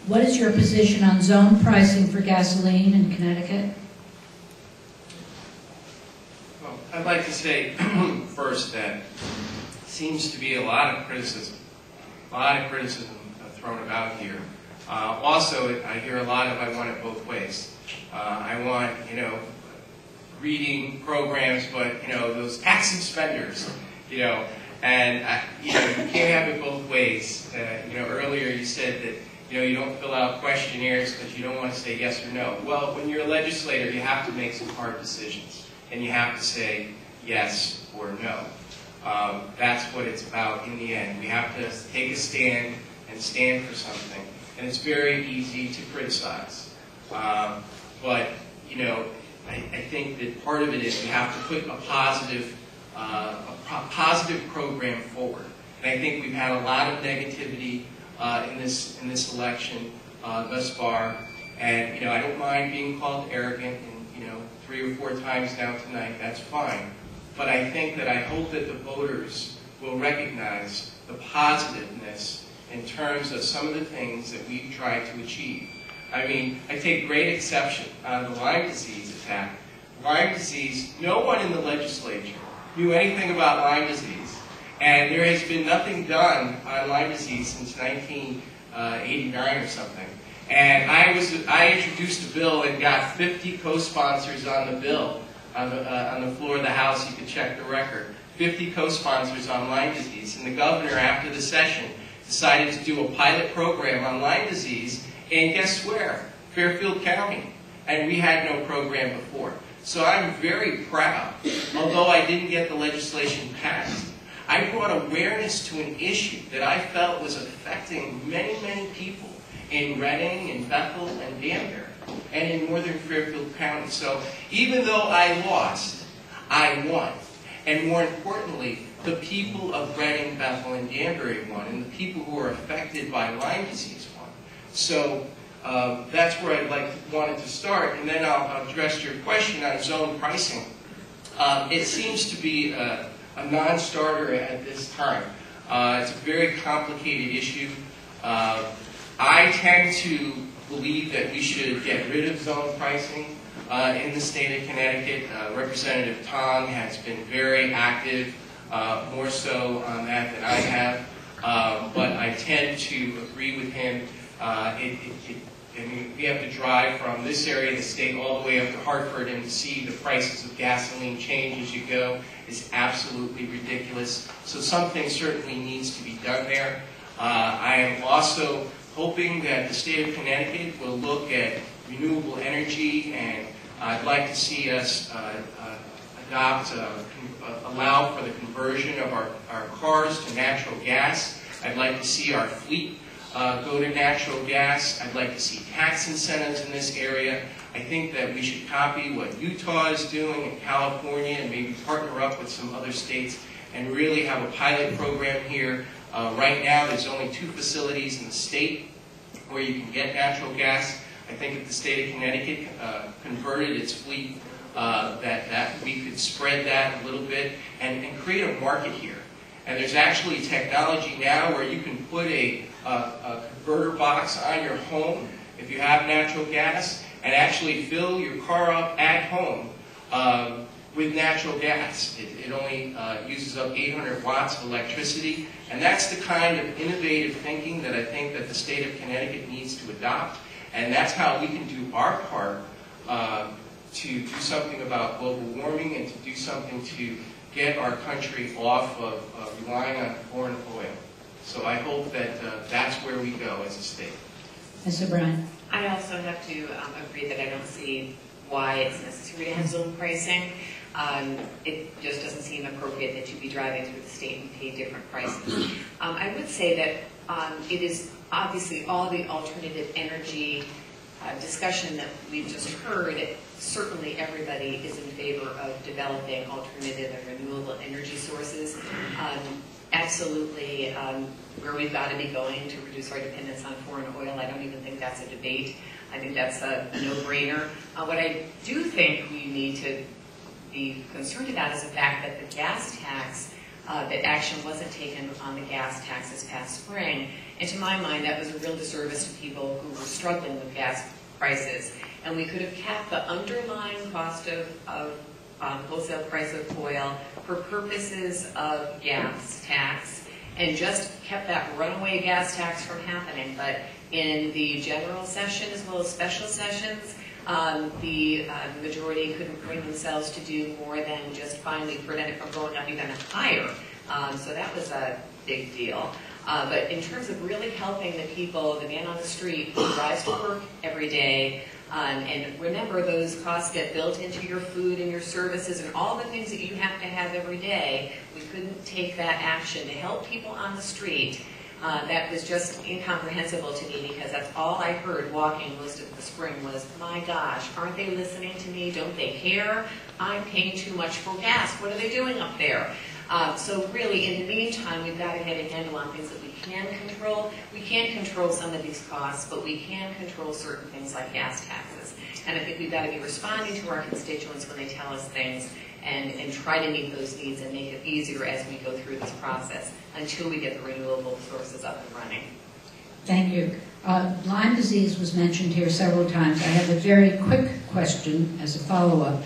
What is your position on zone pricing for gasoline in Connecticut? Well, I'd like to say first that seems to be a lot of criticism thrown about here. Also, I hear a lot of I want it both ways. I want, reading programs, but, those tax and spenders, and, you can't have it both ways. Earlier you said that, you don't fill out questionnaires because you don't want to say yes or no. Well, when you're a legislator, you have to make some hard decisions, and you have to say yes or no. That's what it's about in the end. We have to take a stand and stand for something. And it's very easy to criticize. But, I think that part of it is we have to put a positive program forward. And I think we've had a lot of negativity in this election thus far. And, I don't mind being called arrogant and, 3 or 4 times now tonight. That's fine. But I think that I hope that the voters will recognize the positiveness in terms of some of the things that we've tried to achieve. I mean, I take great exception on the Lyme disease attack. Lyme disease, no one in the legislature knew anything about Lyme disease. And there has been nothing done on Lyme disease since 1989 or something. And I introduced a bill and got 50 co-sponsors on the bill. On the floor of the House, you can check the record. 50 co-sponsors on Lyme disease. And the governor, after the session, decided to do a pilot program on Lyme disease, and guess where? Fairfield County. And we had no program before. So I'm very proud, although I didn't get the legislation passed. I brought awareness to an issue that I felt was affecting many, many people in Reading, in Bethel, and Danbury, and in northern Fairfield County. So even though I lost, I won. And more importantly, the people of Reading, Bethel, and Danbury won, and the people who are affected by Lyme disease won. So that's where I'd wanted to start, and then I'll address your question on zone pricing. It seems to be a non-starter at this time. It's a very complicated issue. I tend to believe that we should get rid of zone pricing in the state of Connecticut. Representative Tong has been very active, more so on that than I have, but I tend to agree with him. I mean, we have to drive from this area of the state all the way up to Hartford, and to see the prices of gasoline change as you go is absolutely ridiculous. So something certainly needs to be done there. I am also hoping that the state of Connecticut will look at renewable energy, and I'd like to see us allow for the conversion of our cars to natural gas. I'd like to see our fleet go to natural gas. I'd like to see tax incentives in this area. I think that we should copy what Utah is doing in California and maybe partner up with some other states and really have a pilot program here. Right now, there's only 2 facilities in the state where you can get natural gas. I think if the state of Connecticut converted its fleet, that we could spread that a little bit and create a market here. And there's actually technology now where you can put a converter box on your home if you have natural gas and actually fill your car up at home with natural gas. It only uses up 800 watts of electricity, and that's the kind of innovative thinking that I think that the state of Connecticut needs to adopt, and that's how we can do our part to do something about global warming and to do something to get our country off of relying on foreign oil. So I hope that that's where we go as a state. Ms. O'Brien. I also have to agree that I don't see why it's necessary to have zone pricing. It just doesn't seem appropriate that you be driving through the state and pay different prices. I would say that it is obviously all the alternative energy discussion that we've just heard. Certainly everybody is in favor of developing alternative and renewable energy sources. Absolutely where we've got to be going to reduce our dependence on foreign oil. I don't even think that's a debate. I think that's a no-brainer. What I do think we need to be concerned about is the fact that the gas tax, that action wasn't taken on the gas tax this past spring, And to my mind, that was a real disservice to people who were struggling with gas prices. And we could have capped the underlying cost of wholesale price of oil for purposes of gas tax and just kept that runaway gas tax from happening. But in the general session as well as special sessions, the majority couldn't bring themselves to do more than just finally prevent it from going up even higher. So that was a big deal. But in terms of really helping the people, the man on the street who drives to work every day, and remember those costs get built into your food and your services and all the things that you have to have every day, we couldn't take that action to help people on the street. That was just incomprehensible to me because that's all I heard walking most of the spring was, my gosh, aren't they listening to me? Don't they care? I'm paying too much for gas. What are they doing up there? So really, in the meantime, we've got to get a handle on things that we can control. We can't control some of these costs, but we can control certain things like gas taxes. And I think we've got to be responding to our constituents when they tell us things and try to meet those needs and make it easier as we go through this process until we get the renewable sources up and running. Thank you. Lyme disease was mentioned here several times. I have a very quick question as a follow-up.